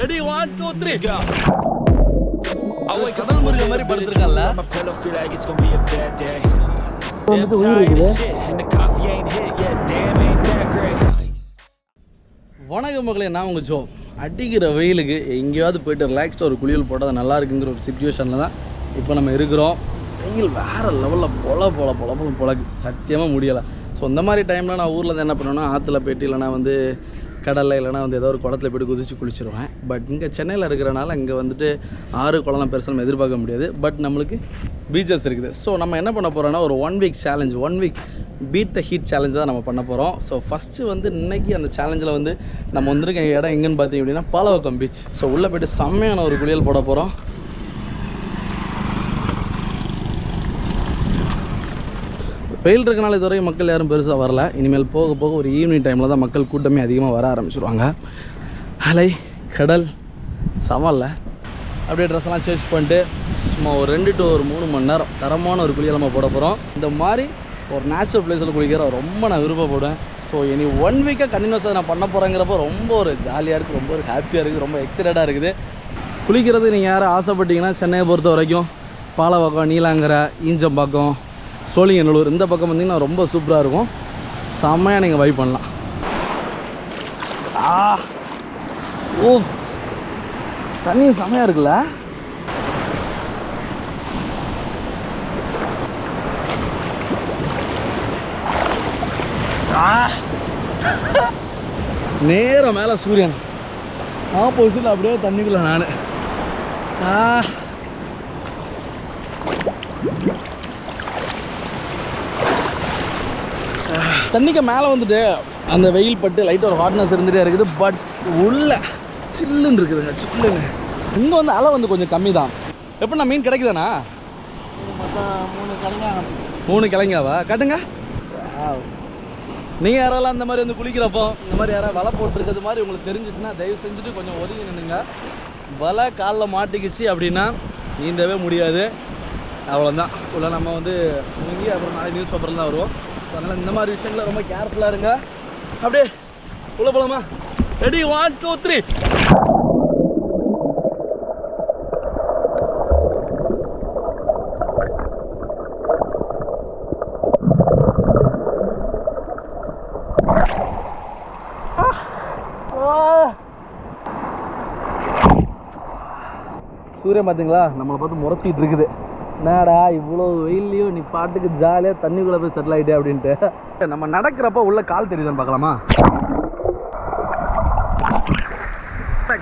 Ready 1 2 3 let's go. கடல் முருகன் மாதிரி படுத்துருக்கான்ல. வணக்கம் மகளே, நான் உங்கள் ஜோ. அடிக்கிற வெயிலுக்கு எங்கேயாவது போய்ட்டு ரிலாக்ஸ்டாக ஒரு குளியல் போட்டால் நல்லா இருக்குங்கிற ஒரு சுச்சுவேஷனில் தான் இப்போ நம்ம இருக்கிறோம். வெயில் வேறு லெவலில் பொழக்கு சத்தியமாக முடியலை. ஸோ இந்த மாதிரி டைமில் நான் ஊரில் தான் என்ன பண்ணுவேன்னா, ஆற்றுல போய்ட்டு இல்லைனா வந்து கடலில் இல்லைனா வந்து ஏதோ ஒரு குளத்தில் போய்ட்டு குதிச்சு குளிச்சிருவேன். பட் இங்கே சென்னையில் இருக்கிறனால இங்கே வந்துட்டு ஆறு குளம்லாம் பெருசாக நம்ம எதிர்பார்க்க முடியாது. பட் நம்மளுக்கு பீச்சஸ் இருக்குது. ஸோ நம்ம என்ன பண்ண போகிறோன்னா, ஒரு 1 week challenge, 1 week beat the heat challenge தான் நம்ம பண்ண போகிறோம். ஸோ ஃபஸ்ட்டு வந்து இன்றைக்கி அந்த சேலஞ்சில் வந்து நம்ம வந்திருக்க இடம் எங்கேன்னு பார்த்தீங்க அப்படின்னா பாலவக்கம் பீச். ஸோ உள்ளே போய்ட்டு செம்மையான ஒரு குளியல் போட போகிறோம். வெயில் இருக்கனால இதுவரைக்கும் மக்கள் யாரும் பெருசாக வரல. இனிமேல் போக போக ஒரு ஈவினிங் டைமில் தான் மக்கள் கூட்டமே அதிகமாக வர ஆரம்பிச்சிருவாங்க. அலை கடல் சமல்ல அப்படியே ட்ரெஸ்ஸெல்லாம் சேஞ்ச் பண்ணிட்டு சும்மா ஒரு 2 to 3 மணி நேரம் தரமான ஒரு குளியல் நம்ம போட போகிறோம். இந்த மாதிரி ஒரு நேச்சுரல் பிளேஸில் குளிக்கிற ரொம்ப நான் விருப்பப்படுவேன். ஸோ இனி 1 வீக்காக கண்டினியூஸாக நான் பண்ண போகிறேங்கிறப்போ ரொம்ப ஒரு ஜாலியாக இருக்குது, ரொம்ப ஒரு ஹாப்பியாக இருக்குது, ரொம்ப எக்ஸைட்டடாக இருக்குது. குளிக்கிறது நீங்கள் யாரும் ஆசைப்பட்டீங்கன்னா சென்னையை பொறுத்த வரைக்கும் பாலவக்கம், நீலாங்கரை, ஈஞ்சம்பாக்கம், சோழிங்கநல்லூர் இந்த பக்கம் வந்தீங்கன்னா ரொம்ப சூப்பராக இருக்கும். செம்மையாக நீங்கள் வைப் பண்ணலாம். ஓ தண்ணி செம்மையாக இருக்குல்ல. நேரம் மேலே சூரியன், ஆப்போசிட்டில் அப்படியே தண்ணிக்குள்ள நான் தண்ணிக்கு மேலே வந்துட்டு அந்த வெயில் பட்டு லைட்டாக ஒரு ஹாட்னஸ் இருந்துகிட்டே இருக்குது. பட் உள்ள சில்லுன்னு இருக்குதுங்க, சில்லுன்னு. இங்கே வந்து அலை வந்து கொஞ்சம் கம்மி தான். எப்படின்னா மீன் கிடைக்குதாண்ணா? 3 கிழங்காவா? காட்டுங்க. நீங்கள் யாரெல்லாம் இந்த மாதிரி வந்து குளிக்கிறப்போ இந்த மாதிரி யாராவது வலை போட்டுருக்கிறது மாதிரி உங்களுக்கு தெரிஞ்சிச்சுன்னா தயவு செஞ்சுட்டு கொஞ்சம் ஒதுங்கி நின்றுங்க. வலை காலில் மாட்டிக்கிச்சு அப்படின்னா நீந்தவே முடியாது, அவ்வளோதான். உள்ள நம்ம வந்து இங்கே அப்புறம் நாளைக்கு நியூஸ் பேப்பரில் தான் வருவோம். அதனால் இந்த மாதிரி விஷயங்கள ரொம்ப கேர்ஃபுல்லாக இருங்க. அப்படியே உள்ள போகலாமா? ரெடி 1 2 3 சூரியன் பார்த்தீங்களா நம்மளை பார்த்து முறைச்சிட்டு இருக்குது. என்னடா இவ்வளோ வெயிலையும் நீ பாட்டுக்கு ஜாலியாக தண்ணிக்குள்ளே போய் செட்டில் ஆகிட்டே அப்படின்ட்டு. நம்ம நடக்கிறப்ப உள்ள கால் தெரியுதான்னு பார்க்கலாமா?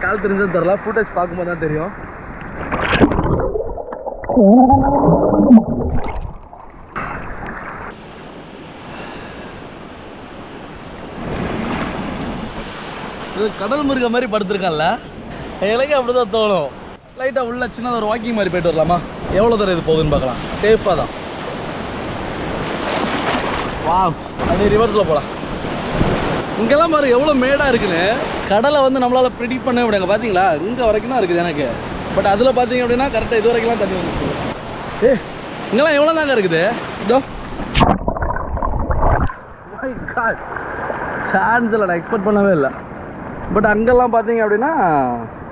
கால் தெரிஞ்சதுன்னு தெரியல, ஃபுட்டேஜ் பார்க்கும்போது தான் தெரியும். இது கடல் முருகன் மாதிரி படுத்துருக்கான்ல, எனக்கு அப்படிதான் தோணும். லைட்டாக உள்ள சின்னதாக ஒரு வாக்கிங் மாதிரி போயிட்டு வரலாமா? எவ்வளோ தூரம் இது போகுதுன்னு பார்க்கலாம். சேஃபாக தான். வா அப்படியே ரிவர்ஸில் போகலாம். இங்கெல்லாம் பாரு எவ்வளோ மேடாக இருக்குன்னு. கடலை வந்து நம்மளால் ப்ரிடிக்ட் பண்ண முடியாங்க. பார்த்தீங்களா இங்கே வரைக்கும் தான் இருக்குது எனக்கு. பட் அதில் பார்த்தீங்க அப்படின்னா கரெக்டாக இது வரைக்கும்லாம் தண்ணி வந்துச்சு. இங்கெல்லாம் எவ்வளோ தாங்க இருக்குது. இதோ சான்ஸில் நான் எக்ஸ்பெக்ட் பண்ணவே இல்லை. பட் அங்கெல்லாம் பார்த்தீங்க அப்படின்னா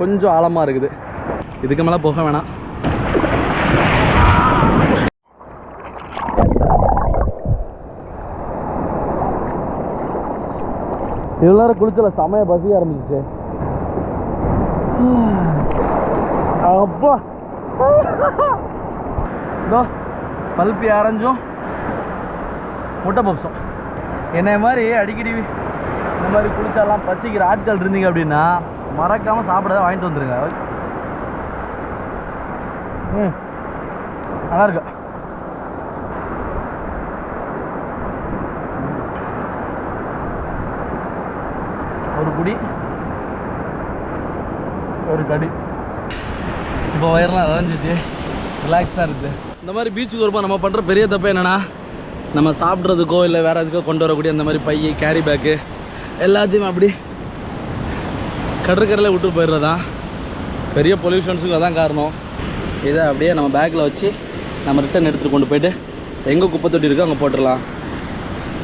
கொஞ்சம் ஆழமாக இருக்குது. இதுக்கு மேலே போக வேணாம். இவ்வளோ நேரம் குளிச்சல செமைய பசிக்க ஆரம்பிச்சிச்சு. அப்பா இதோ பல்பி அரைஞ்சும் முட்டை பப்ஸும். என்னை மாதிரி அடிக்கடி இந்த மாதிரி குளிச்சாலாம் பசிக்கிற ஆட்கள் இருந்தீங்க அப்படின்னா மறக்காமல் சாப்பிட வாங்கிட்டு வந்துருங்க. நல்லா இருக்கு. ஒரு குடி ஒரு கடி. இப்போ வயிறுலாம் அரைஞ்சிச்சு, ரிலாக்ஸாக இருக்குது. இந்த மாதிரி பீச்சுக்கு வரும்போது நம்ம பண்ணுற பெரிய தப்பு என்னென்னா, நம்ம சாப்பிட்றதுக்கோ இல்லை வேறு எதுக்கோ கொண்டு வரக்கூடிய அந்த மாதிரி பை, கேரி பேக்கு எல்லாத்தையுமே அப்படி கடற்கரையில் விட்டு போயிடுறதான். பெரிய பொல்யூஷன்ஸுக்கு அதான் காரணம். இதை அப்படியே நம்ம பேக்கில் வச்சு நம்ம ரிட்டன் எடுத்துகிட்டு கொண்டு போய்ட்டு எங்கே குப்பை தொட்டி இருக்கோ அங்கே போட்டுடலாம்.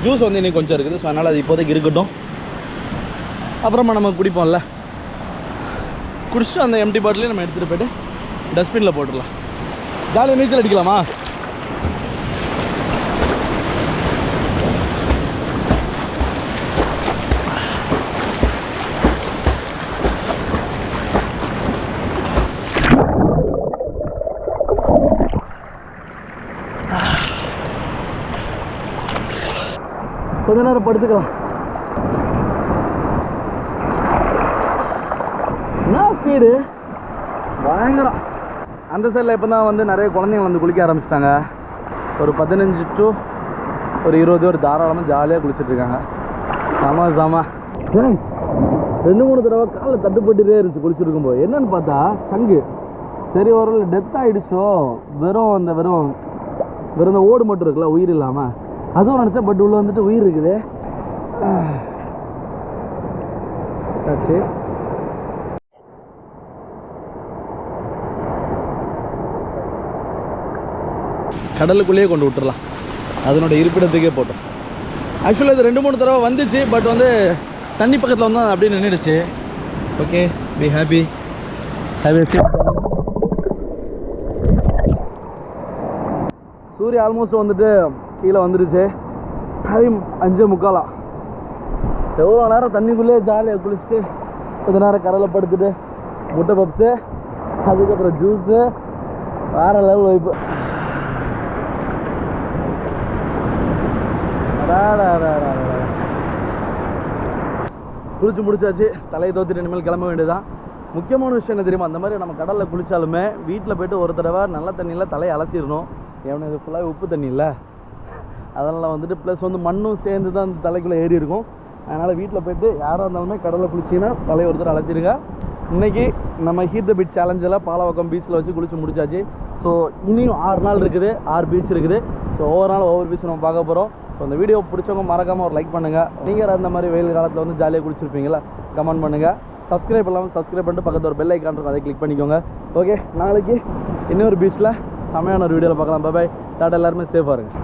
ஜூஸ் வந்து இன்னைக்கு கொஞ்சம் இருக்குது. ஸோ அதனால் அது இப்போதைக்கு இருக்கட்டும், அப்புறமா நம்ம குடிப்போம்ல. குடிச்சு அந்த எம்டி பாட்டிலையும் நம்ம எடுத்துகிட்டு போய்ட்டு டஸ்ட்பினில் போட்டுடலாம். ஜாலியாக நீச்சல் அடிக்கலாமா? கொஞ்ச நேரம் படுத்துக்கலாம். என்ன ஸ்பீடு பயங்கரம். அந்த சைடில் இப்போ தான் வந்து நிறைய குழந்தைங்க வந்து குளிக்க ஆரம்பிச்சிட்டாங்க. ஒரு 15 to 20 பேர் தாராளமாக ஜாலியாக குளிச்சுட்ருக்காங்க. செம 2-3 தடவை காலில் தட்டுப்பட்டுட்டே இருந்துச்சு குளிச்சுருக்கும்போது. என்னன்னு பார்த்தா சங்கு சரி ஒரு டெத் ஆகிடுச்சோ, வெறும் இந்த ஓடு மட்டும் இருக்குல்ல உயிர் இல்லாமல், அதுவும் நினச்சா. பட் உள்ள வந்துட்டு உயிர் இருக்குது. ஆச்சு கடலுக்குள்ளேயே கொண்டு விட்டுறலாம், அதனோட இருப்பிடத்துக்கே போட்டோம். ஆக்சுவலாக இது 2-3 தடவை வந்துச்சு. பட் வந்து தண்ணி பக்கத்தில் வந்து அப்படியே நின்றுடுச்சு. Okay, be happy. சூரிய ஆல்மோஸ்ட் வந்துட்டு கீழே வந்துடுச்சு. டைம் 5:45. எவ்வளோ நேரம் தண்ணிக்குள்ளேயே ஜாலியாக குளிச்சுட்டு கொஞ்ச நேரம் கடலில் படுத்துட்டு முட்டை பப்ஸு, அதுக்கப்புறம் ஜூஸு, வேறு லெவல் வைப்பு. குளிச்சு முடிச்சாச்சு. தலையை தோத்திட்டு இனிமேல் கிளம்ப வேண்டியதான். முக்கியமான விஷயம் என்ன தெரியுமா, அந்த மாதிரி நம்ம கடலில் குளித்தாலுமே வீட்டில் போய்ட்டு ஒரு தடவை நல்ல தண்ணியில் தலையை அலசிடணும். ஏன்னா இது ஃபுல்லாக உப்பு தண்ணி இல்லை, அதனால் வந்துட்டு ப்ளஸ் வந்து மண்ணும் சேர்ந்து தான் அந்த தலைக்குள்ளே ஏறி இருக்கும். அதனால் வீட்டில் போய்ட்டு யாராக இருந்தாலுமே கடலில் குளிச்சிங்கன்னா தலையை ஒருத்தர் அலசிடுங்க. இன்றைக்கி நம்ம ஹீட் த பீச் சேலஞ்சில் பாலவாக்கம் பீச்சில் வச்சு குளிச்சு முடிச்சாச்சு. ஸோ இனியும் 6 நாள் இருக்குது, 6 பீச் இருக்குது. ஸோ ஒவ்வொரு நாள் ஒவ்வொரு பீச் நம்ம பார்க்க போகிறோம். ஸோ அந்த வீடியோ பிடிச்சவங்க மறக்காமல் ஒரு லைக் பண்ணுங்கள். நீங்கள் அந்த மாதிரி வெயில் காலத்தில் வந்து ஜாலியாக குளிச்சிருப்பீங்களா, கமெண்ட் பண்ணுங்கள். சப்ஸ்கிரைப் பண்ணாமல் சப்ஸ்கிரைப் பண்ணிட்டு பக்கத்தில் ஒரு பெல் ஐக்கான் இருக்கும், அதை கிளிக் பண்ணிக்கோங்க. ஓகே, நாளைக்கு இன்னொரு பீச்சில் செமையான ஒரு வீடியோவில் பார்க்கலாம். பாய், டாட்டா, எல்லாருமே சேஃபாக இருங்க.